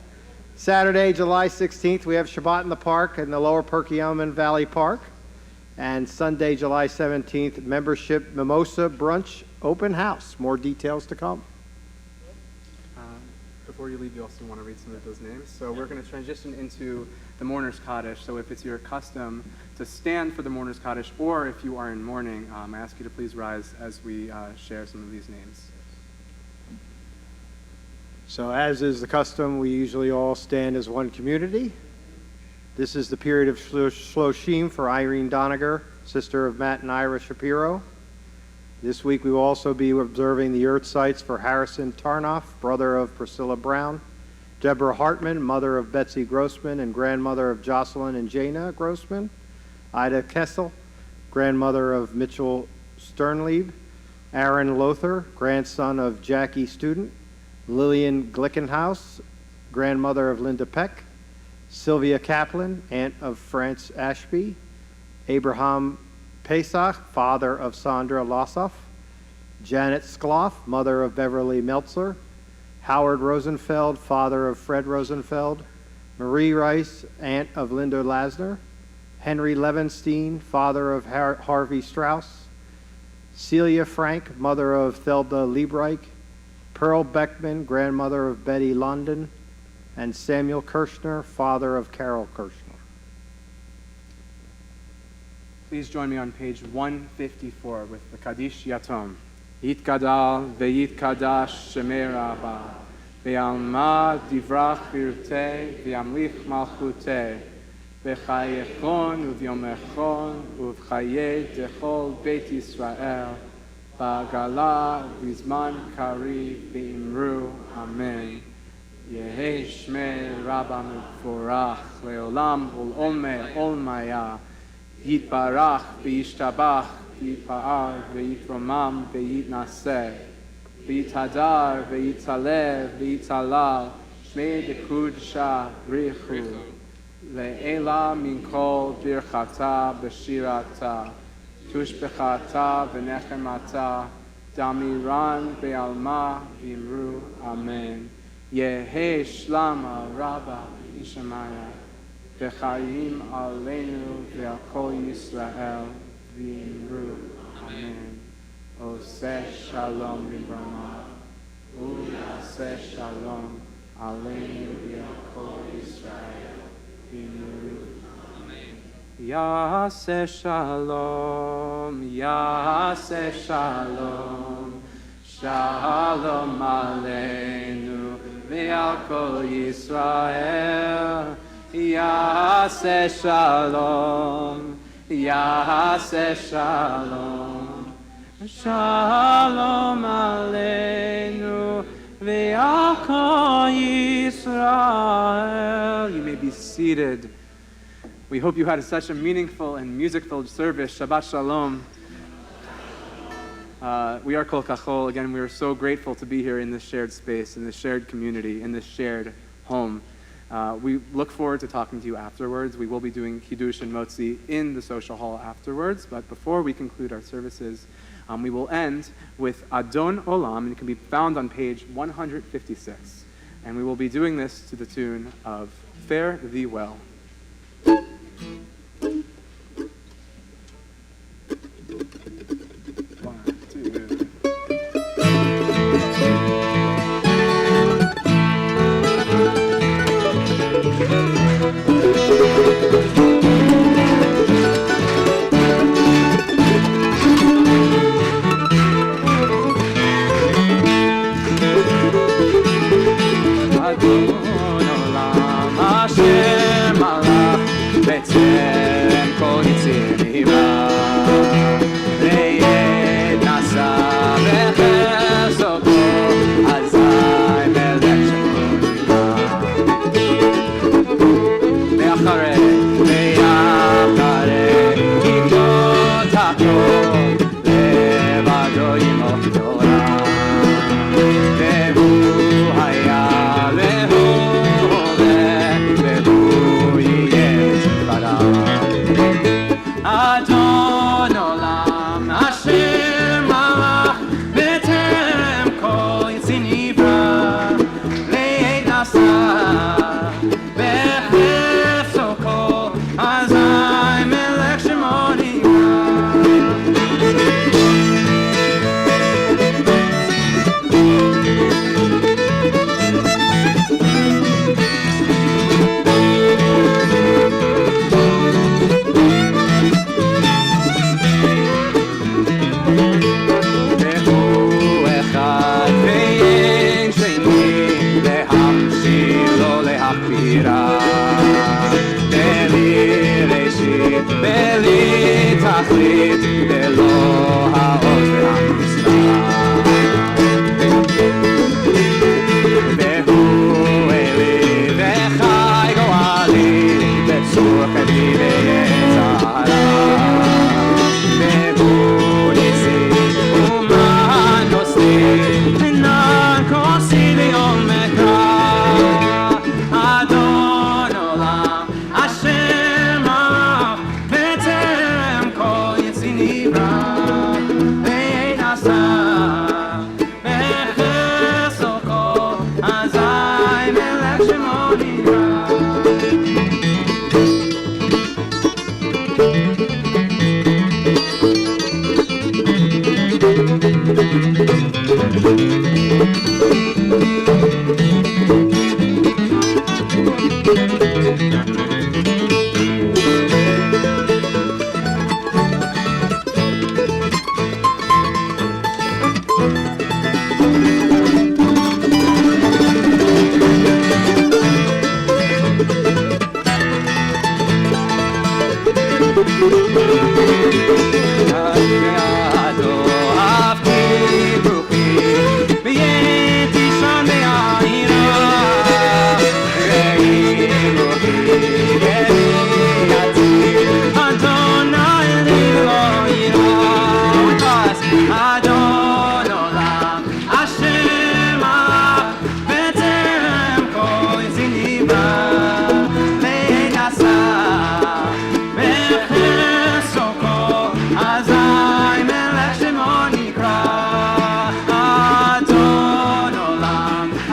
Saturday, July 16th, we have Shabbat in the Park in the Lower Perkiomen Valley Park. And Sunday, July 17th, membership mimosa brunch open house. More details to come. Before you leave, you also want to read some of those names. So we're going to transition into the Mourner's Kaddish. So if it's your custom to stand for the Mourner's Kaddish, or if you are in mourning, I ask you to please rise as we share some of these names. So as is the custom, we usually all stand as one community. This is the period of Shloshim for Irene Doniger, sister of Matt and Ira Shapiro. This week we will also be observing the Earth sites for Harrison Tarnoff, brother of Priscilla Brown, Deborah Hartman, mother of Betsy Grossman and grandmother of Jocelyn and Jana Grossman, Ida Kessel, grandmother of Mitchell Sternlieb, Aaron Lothar, grandson of Jackie Student, Lillian Glickenhaus, grandmother of Linda Peck, Sylvia Kaplan, aunt of France Ashby, Abraham Pesach, father of Sandra Lossoff, Janet Skloff, mother of Beverly Meltzer, Howard Rosenfeld, father of Fred Rosenfeld, Marie Rice, aunt of Linda Lasner, Henry Levenstein, father of Harvey Strauss, Celia Frank, mother of Thelda Liebreich, Pearl Beckman, grandmother of Betty London, and Samuel Kirshner, father of Carol Kirshner. Please join me on page 154 with the Kaddish Yatom. Yitgadal ve'yitkadash shemei Rabba ve'alma divrach virtei ve'amlich malchutei v'chayechon u'vyomechon u'vchayei techol Beit Yisrael ba'gala v'zman kari ve'imru Amen. Yehi shmei Rabba mevorach le'olam ul'olmei olmaya Yitbarach v'yishtabach v'yitpa'ar v'yitromam v'yitnaseh v'yitadar v'yitaleh v'yitalal shmei dekudesha richu le'ela min kol birchata b'shirata tushbechata v'nechemata damiran be'alma v'imru Amen. Yehe shlama Rabba Yishamaya V'chayim aleinu ve'al kol Yisrael v'imru Amen. Oseh shalom v'brama u'aseh shalom aleinu ve'al kol Yisrael v'imru Amen. Yaseh shalom, Yaseh shalom, shalom aleinu ve'al kol Yisrael. Yaseh shalom, Yaseh shalom, shalom aleinu ve'al kol Yisrael. You may be seated. We hope you had such a meaningful and music-filled service. Shabbat shalom. We are Kol Kahol. Again, we are so grateful to be here in this shared space, in this shared community, in this shared home. We look forward to talking to you afterwards. We will be doing Kiddush and Motzi in the social hall afterwards, but before we conclude our services, we will end with Adon Olam, and it can be found on page 156. And we will be doing this to the tune of Fare Thee Well.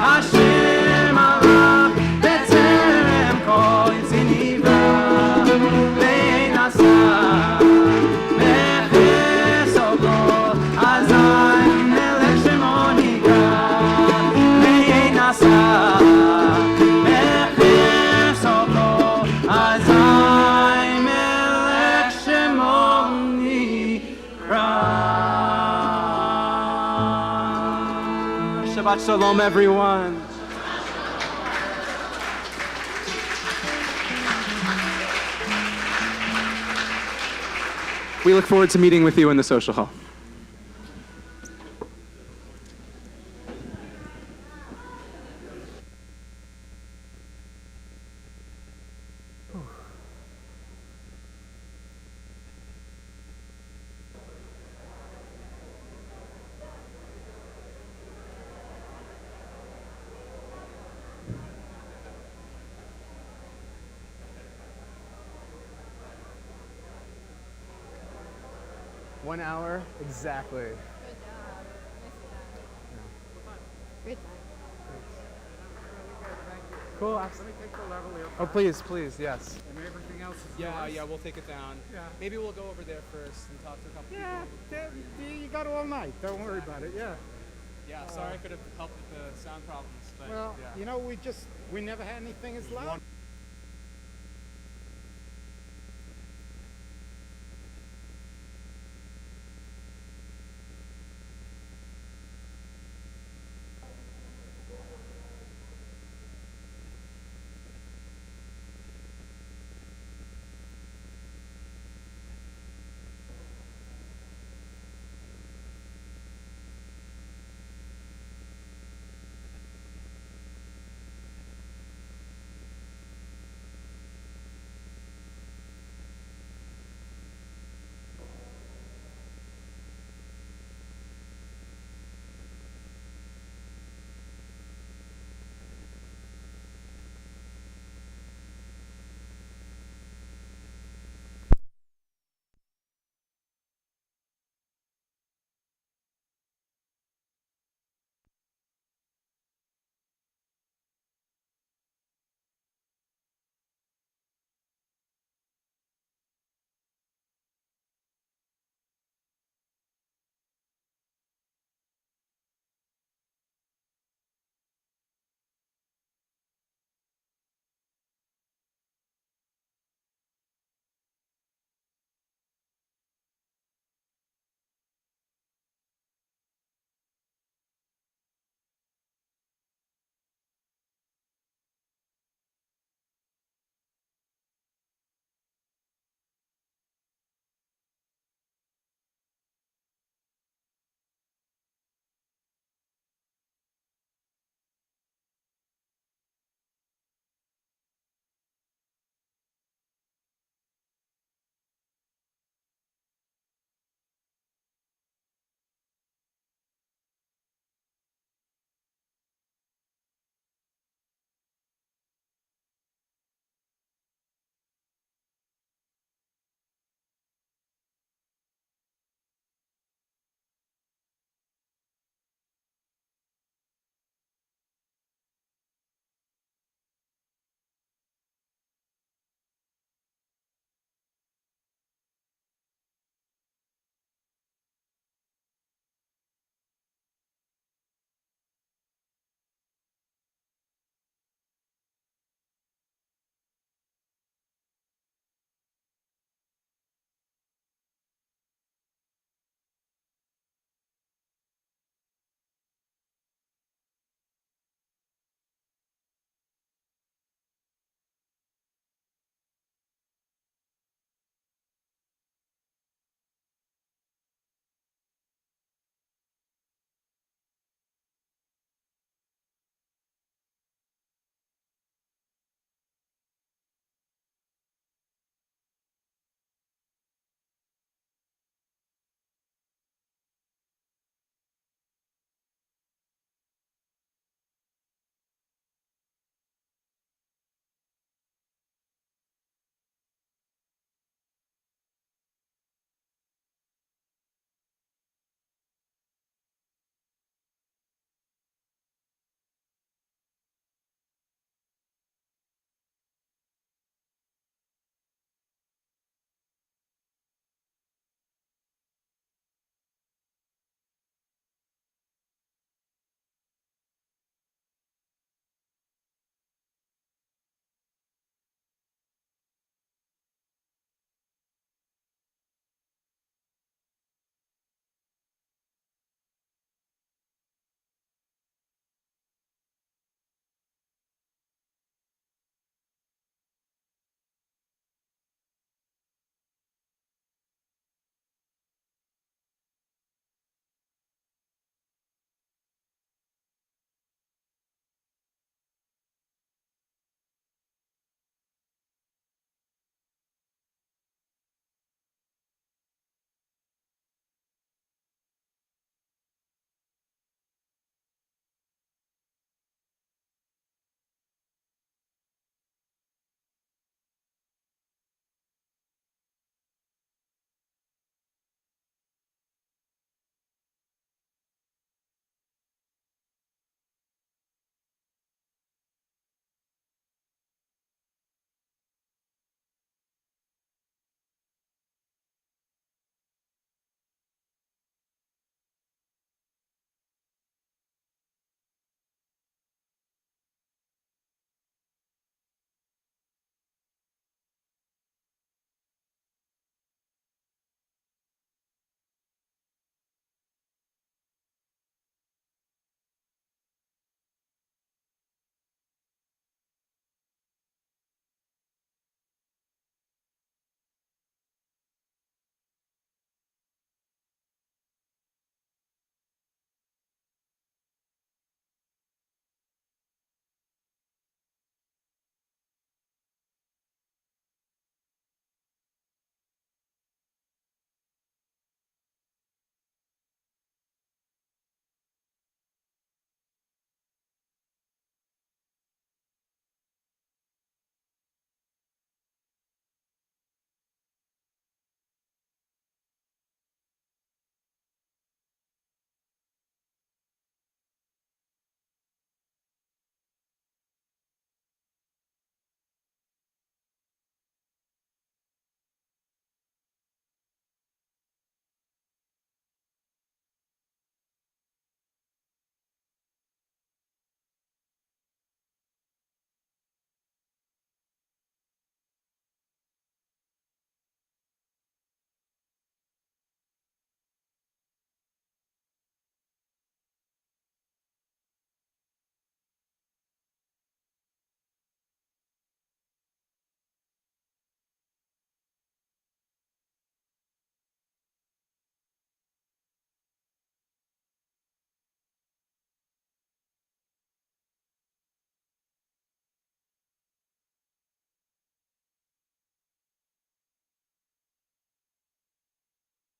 Hashem alav b'terem kol tziniva ve'nasa mecheso kol azay melech shemo nikra ve'nasa mecheso kol azay melech shemo nikra. Shabbat Shalom, everyone. We look forward to meeting with you in the social hall. One hour exactly. Good job. Nicely done. Great time. Cool. Let me take the level here. Oh, please, please, yes. And everything else is Yeah, yours? yeah, we'll take it down. Yeah. Maybe we'll go over there first and talk to a couple Yeah, people. you got all night. Don't worry about it. Yeah. Yeah, sorry I could have helped with the sound problems, but Well, yeah. you know, we never had anything as loud.